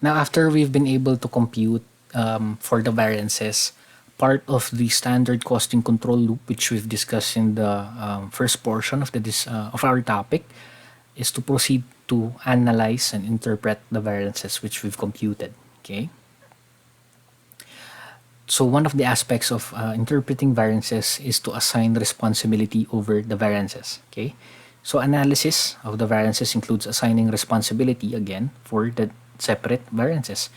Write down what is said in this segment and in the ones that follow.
Now, after we've been able to compute for the variances, part of the standard costing control loop, which we've discussed in the first portion of of our topic, is to proceed to analyze and interpret the variances which we've computed. Okay. So one of the aspects of interpreting variances is to assign responsibility over the variances. Okay. So analysis of the variances includes assigning responsibility again for the separate variances.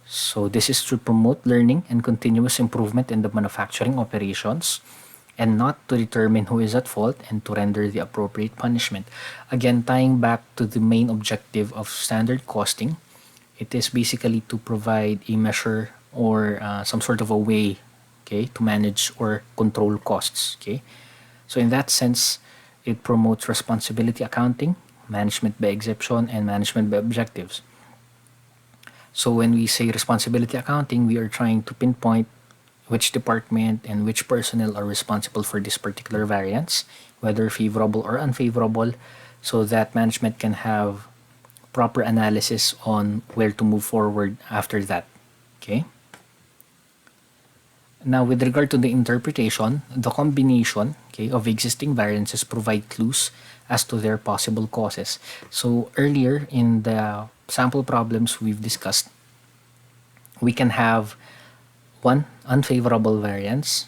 So this is to promote learning and continuous improvement in the manufacturing operations, and not to determine who is at fault and to render the appropriate punishment. Again, tying back to the main objective of standard costing, it is basically to provide a measure or some sort of a way, okay, to manage or control costs. Okay, so in that sense, it promotes responsibility accounting, management by exception, and management by objectives. So when we say responsibility accounting, we are trying to pinpoint which department and which personnel are responsible for this particular variance, whether favorable or unfavorable, so that management can have proper analysis on where to move forward after that. Okay. Now, with regard to the interpretation, the combination, okay, of existing variances provide clues as to their possible causes. So earlier in the sample problems we've discussed, we can have one unfavorable variance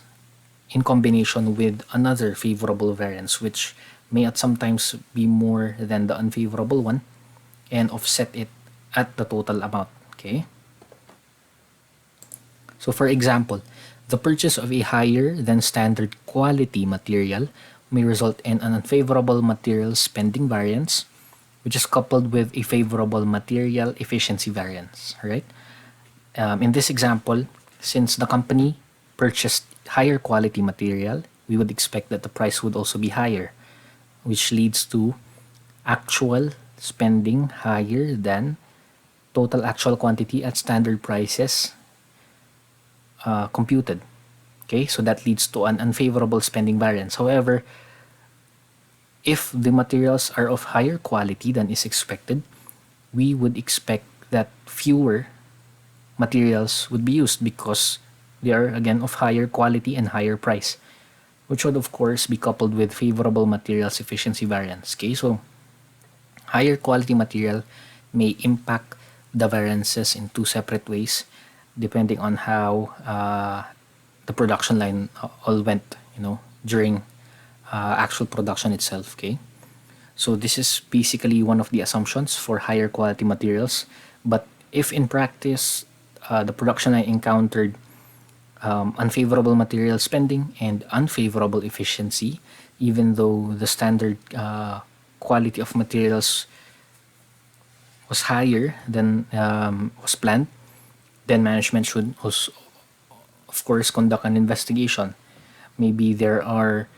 in combination with another favorable variance, which may at sometimes be more than the unfavorable one, and offset it at the total amount. Okay. So for example, the purchase of a higher than standard quality material may result in an unfavorable material spending variance, which is coupled with a favorable material efficiency variance. Right. In this example, since the company purchased higher quality material, we would expect that the price would also be higher, which leads to actual spending higher than total actual quantity at standard prices computed. Okay, so that leads to an unfavorable spending variance. However, if the materials are of higher quality than is expected, we would expect that fewer materials would be used because they are again of higher quality and higher price, which would of course be coupled with favorable materials efficiency variance. Okay, so higher quality material may impact the variances in two separate ways depending on how the production line all went, during actual production itself. Okay, so this is basically one of the assumptions for higher quality materials. But if in practice the production line encountered unfavorable material spending and unfavorable efficiency, even though the standard quality of materials was higher than was planned, then management should also, of course, conduct an investigation. Maybe there are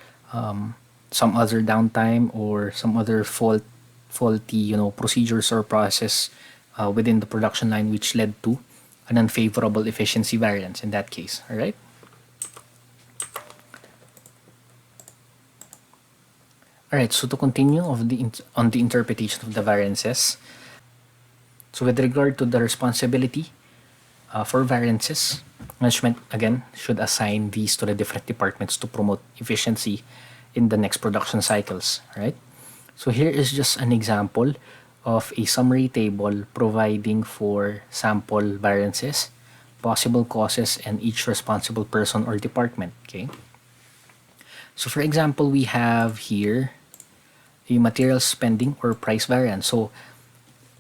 some other downtime or some other faulty, procedures or process within the production line which led to an unfavorable efficiency variance in that case. All right. All right. So to continue on the interpretation of the variances. So with regard to the responsibility for variances, management again should assign these to the different departments to promote efficiency in the next production cycles. Right. So here is just an example of a summary table providing for sample variances, possible causes, and each responsible person or department. Okay. So for example, we have here a material spending or price variance. So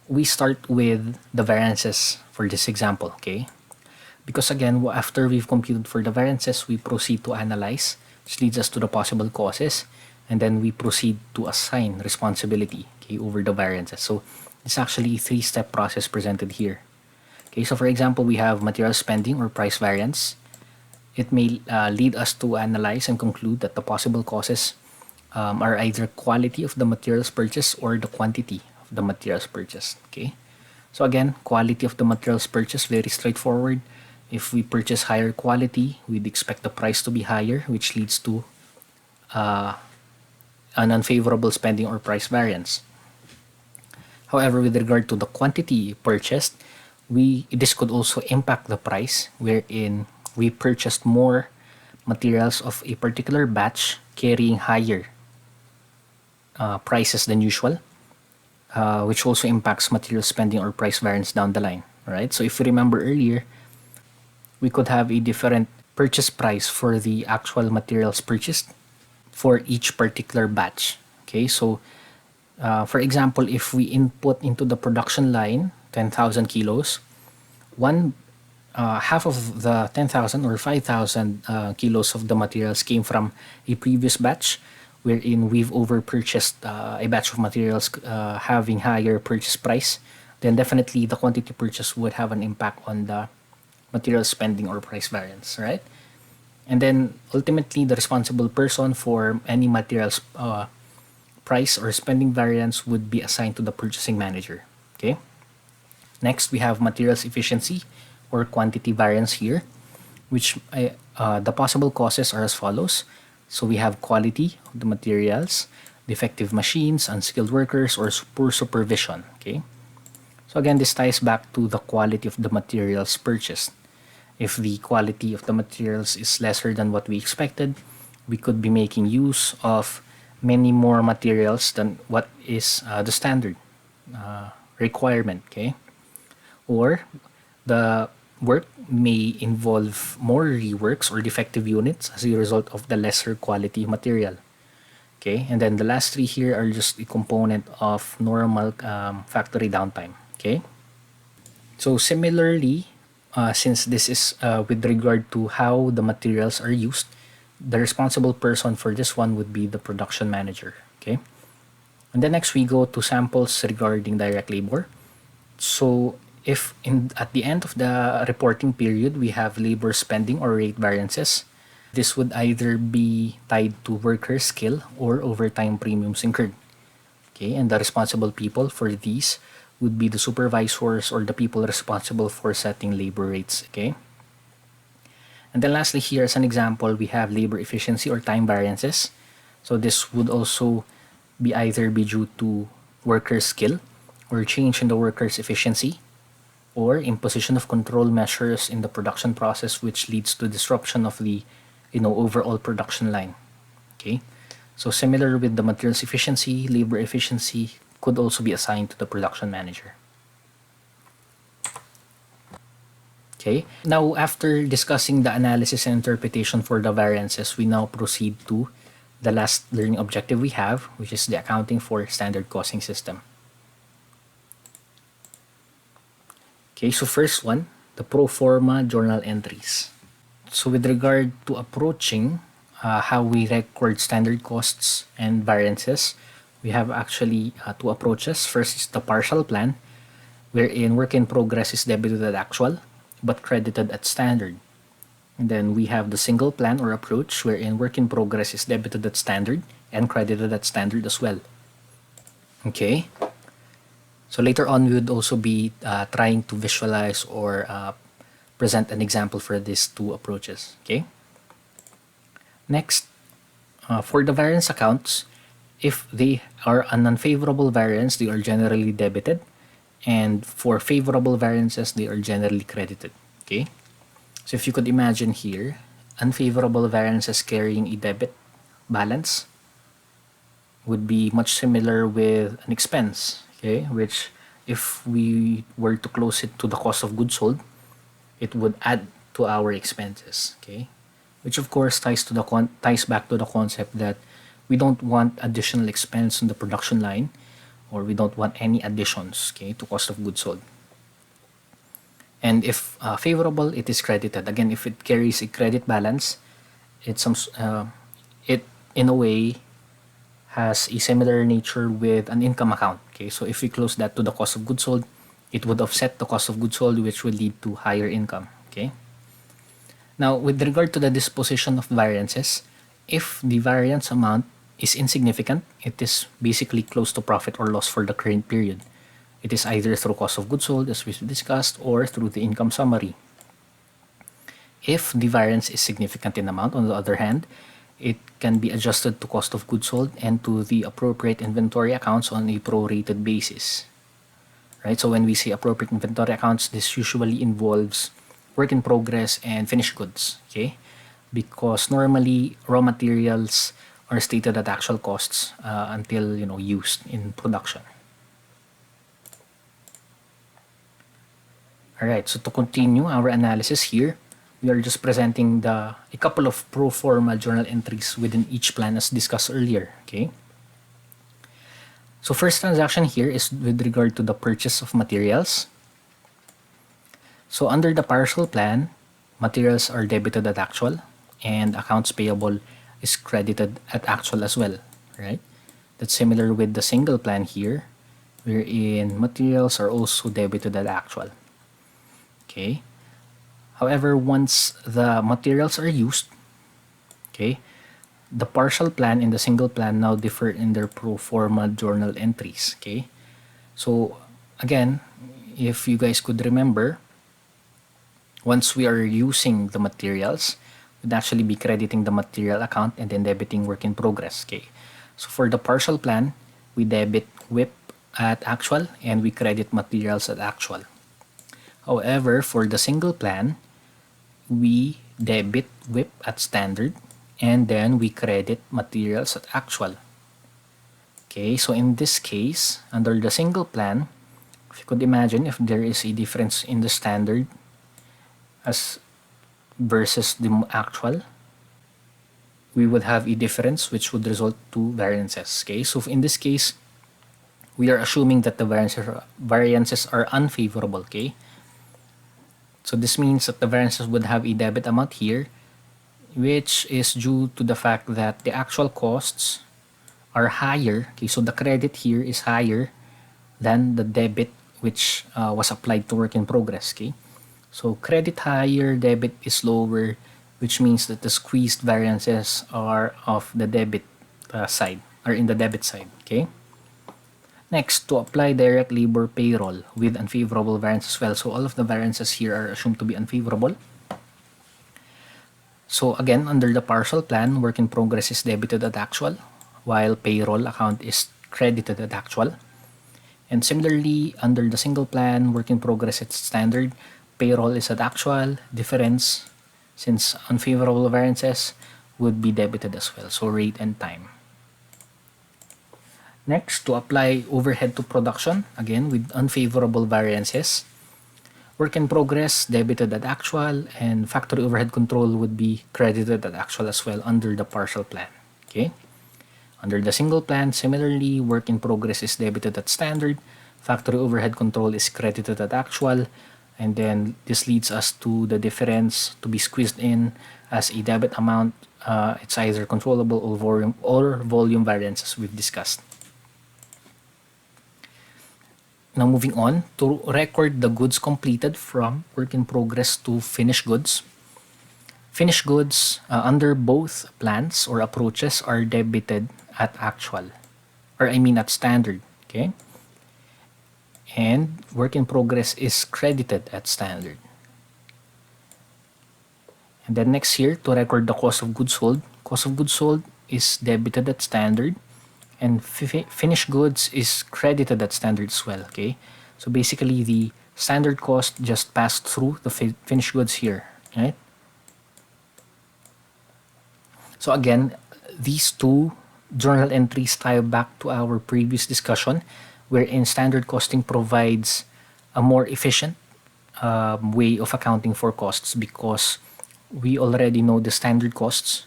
we start with the variances for this example. Okay. Because again, after we've computed for the variances, we proceed to analyze, which leads us to the possible causes, and then we proceed to assign responsibility, okay, over the variances. So it's actually a three-step process presented here. Okay, so for example, we have material spending or price variance. It may lead us to analyze and conclude that the possible causes are either quality of the materials purchased or the quantity of the materials purchased. Okay, so again, quality of the materials purchased, very straightforward. If we purchase higher quality, we'd expect the price to be higher, which leads to an unfavorable spending or price variance. However, with regard to the quantity purchased, this could also impact the price, wherein we purchased more materials of a particular batch carrying higher prices than usual, which also impacts material spending or price variance down the line. All right. So if you remember earlier, we could have a different purchase price for the actual materials purchased for each particular batch. Okay. So for example, if we input into the production line 10,000 kilos, one half of the 10,000 or 5,000 kilos of the materials came from a previous batch, wherein we've over purchased a batch of materials having higher purchase price. Then definitely the quantity purchase would have an impact on the material spending or price variance, right? And then ultimately the responsible person for any materials price or spending variance would be assigned to the purchasing manager. Okay. Next, we have materials efficiency or quantity variance here, which the possible causes are as follows. So we have quality of the materials, defective machines, unskilled workers, or poor supervision. Okay. So again, this ties back to the quality of the materials purchased. If the quality of the materials is lesser than what we expected, we could be making use of many more materials than what is the standard requirement. Okay. Or the work may involve more reworks or defective units as a result of the lesser quality material. Okay, and then the last three here are just a component of normal factory downtime. Okay, so similarly, since this is with regard to how the materials are used, the responsible person for this one would be the production manager. Okay, and then next we go to samples regarding direct labor. So if at the end of the reporting period we have labor spending or rate variances, this would either be tied to worker skill or overtime premiums incurred. Okay, and the responsible people for these would be the supervisors or the people responsible for setting labor rates. Okay, and then lastly, here as an example, we have labor efficiency or time variances. So this would also be either be due to worker skill or change in the worker's efficiency, or imposition of control measures in the production process, which leads to disruption of the overall production line. Okay, so similar with the materials efficiency, labor efficiency could also be assigned to the production manager. Okay, now after discussing the analysis and interpretation for the variances, we now proceed to the last learning objective we have, which is the accounting for standard costing system. Okay, so first one, the pro forma journal entries. So with regard to approaching how we record standard costs and variances, we have actually two approaches. First is the partial plan, wherein work in progress is debited at actual, but credited at standard. And then we have the single plan or approach, wherein work in progress is debited at standard and credited at standard as well. Okay. So later on, we would also be trying to visualize or present an example for these two approaches. Okay. Next, for the variance accounts, if they are an unfavorable variance, they are generally debited, and for favorable variances, they are generally credited. Okay. So if you could imagine here, unfavorable variances carrying a debit balance would be much similar with an expense. Okay, which if we were to close it to the cost of goods sold, it would add to our expenses. Okay, which of course ties back to the concept that we don't want additional expense on the production line, or we don't want any additions, okay, to cost of goods sold. And if favorable, it is credited. Again, if it carries a credit balance, it in a way has a similar nature with an income account. Okay, so if we close that to the cost of goods sold, it would offset the cost of goods sold, which would lead to higher income. Okay. Now, with regard to the disposition of variances, if the variance amount is insignificant, it is basically close to profit or loss for the current period. It is either through cost of goods sold, as we discussed, or through the income summary. If the variance is significant in amount, on the other hand, it can be adjusted to cost of goods sold and to the appropriate inventory accounts on a prorated basis. right? So when we say appropriate inventory accounts, this usually involves work in progress and finished goods, okay? Because normally raw materials are stated at actual costs until used in production. All right, so to continue our analysis here, we are just presenting a couple of pro forma journal entries within each plan as discussed earlier, okay? So first transaction here is with regard to the purchase of materials. So under the partial plan, materials are debited at actual and accounts payable is credited at actual as well, right? That's similar with the single plan here, wherein materials are also debited at actual. Okay. However, once the materials are used, okay, the partial plan and the single plan now differ in their pro forma journal entries. Okay. So again, if you guys could remember, once we are using the materials, we'd actually be crediting the material account and then debiting work in progress. Okay. So for the partial plan, we debit WIP at actual and we credit materials at actual. However, for the single plan, we debit WIP at standard and then we credit materials at actual. Okay, so in this case, under the single plan, if you could imagine if there is a difference in the standard as versus the actual, we would have a difference which would result to variances. Okay, so in this case, we are assuming that the variances are unfavorable. Okay, so this means that the variances would have a debit amount here, which is due to the fact that the actual costs are higher. Okay, so the credit here is higher than the debit which was applied to work in progress. Okay, so credit higher, debit is lower, which means that the squeezed variances are of the debit side, or in the debit side. Okay. Next, to apply direct labor payroll with unfavorable variance as well. So all of the variances here are assumed to be unfavorable. So again, under the partial plan, work in progress is debited at actual, while payroll account is credited at actual. And similarly, under the single plan, work in progress is standard, payroll is at actual, difference, since unfavorable variances, would be debited as well. So rate and time. Next, to apply overhead to production, again with unfavorable variances, work in progress debited at actual and factory overhead control would be credited at actual as well under the partial plan. Okay. Under the single plan, similarly, work in progress is debited at standard, factory overhead control is credited at actual, and then this leads us to the difference to be squeezed in as a debit amount. It's either controllable or volume variance as we've discussed. Now moving on to record the goods completed from work in progress to finished goods. Finished goods under both plans or approaches are debited at actual, or I mean at standard, okay? And work in progress is credited at standard. And then next here, to record the cost of goods sold is debited at standard, and finished goods is credited at standard as well. Okay, so basically the standard cost just passed through the finished goods here, right? So again, these two journal entries tie back to our previous discussion, wherein standard costing provides a more efficient way of accounting for costs because we already know the standard costs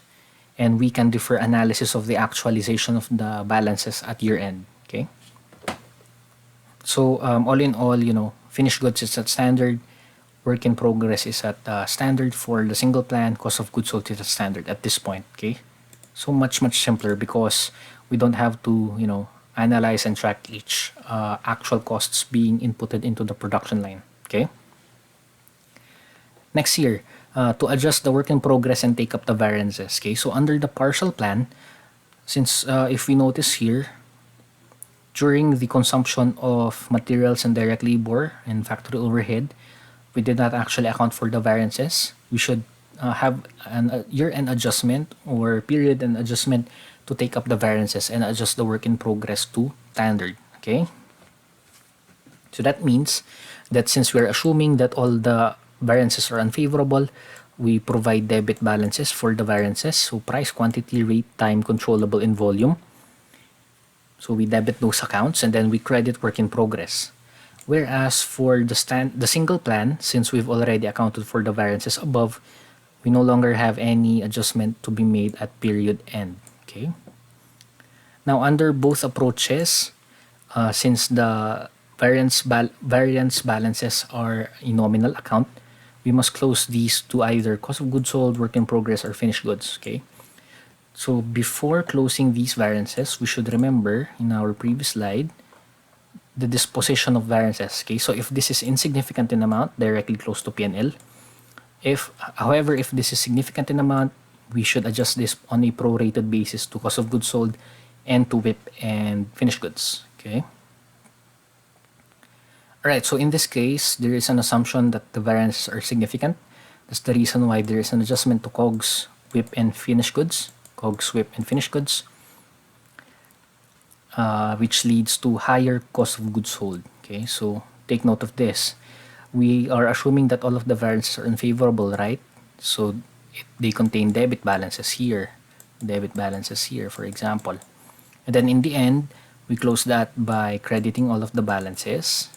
and we can defer analysis of the actualization of the balances at year end. Okay. So all in all, finished goods is at standard, work in progress is at standard for the single plan, cost of goods sold is at standard at this point. Okay. So much simpler because we don't have to analyze and track each actual costs being inputted into the production line. Okay. Next here, to adjust the work in progress and take up the variances. Okay, so under the partial plan, since if we notice here, during the consumption of materials and direct labor and factory overhead, we did not actually account for the variances. We should have a year-end adjustment or period-end adjustment to take up the variances and adjust the work in progress to standard. Okay. So that means that since we're assuming that all the variances are unfavorable, we provide debit balances for the variances. So price, quantity, rate, time, controllable, and volume. So we debit those accounts and then we credit work in progress. Whereas for the single plan, since we've already accounted for the variances above, we no longer have any adjustment to be made at period end. Okay. Now under both approaches, since the variance balances are a nominal account, we must close these to either cost of goods sold, work in progress, or finished goods. Okay. So before closing these variances, we should remember in our previous slide the disposition of variances. Okay. So if this is insignificant in amount, directly close to P&L. However, if this is significant in amount, we should adjust this on a prorated basis to cost of goods sold and to WIP and finished goods. Okay. Alright, so in this case, there is an assumption that the variances are significant. That's the reason why there is an adjustment to COGS, WIP, and finished goods. COGS, WIP, and finished goods, which leads to higher cost of goods sold. Okay, so take note of this. We are assuming that all of the variances are unfavorable, right? So they contain debit balances here, for example. And then in the end, we close that by crediting all of the balances,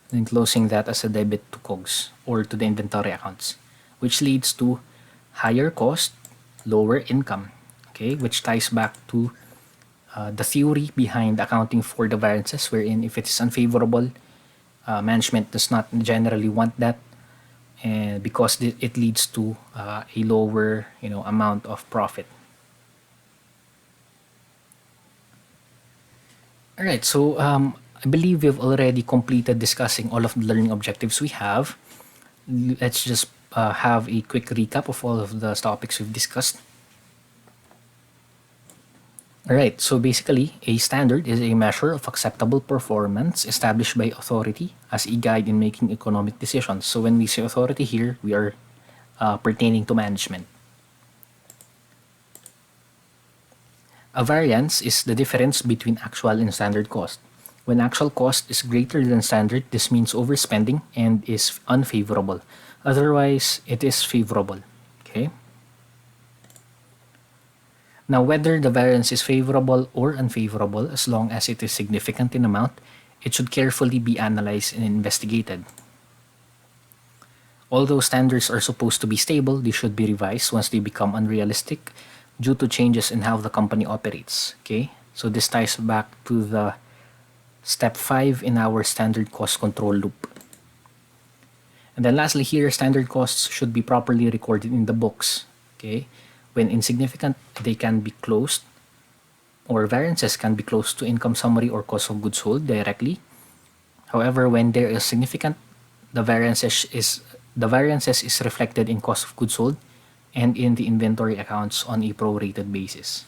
then closing that as a debit to COGS or to the inventory accounts, which leads to higher cost, lower income, okay, which ties back to the theory behind accounting for the variances, wherein if it is unfavorable, management does not generally want that, and because it leads to a lower amount of profit. All right, so I believe we've already completed discussing all of the learning objectives we have. Let's just have a quick recap of all of the topics we've discussed. All right, so basically, a standard is a measure of acceptable performance established by authority as a guide in making economic decisions. So when we say authority here, we are pertaining to management. A variance is the difference between actual and standard cost. When actual cost is greater than standard, this means overspending and is unfavorable. Otherwise, it is favorable. Okay. Now, whether the variance is favorable or unfavorable, as long as it is significant in amount, it should carefully be analyzed and investigated. Although standards are supposed to be stable, they should be revised once they become unrealistic due to changes in how the company operates. Okay, so this ties back to the step 5 in our standard cost control loop. And then lastly here, standard costs should be properly recorded in the books. Okay, when insignificant, they can be closed, or variances can be closed to income summary or cost of goods sold directly. However, when there is significant, the variances is reflected in cost of goods sold and in the inventory accounts on a prorated basis.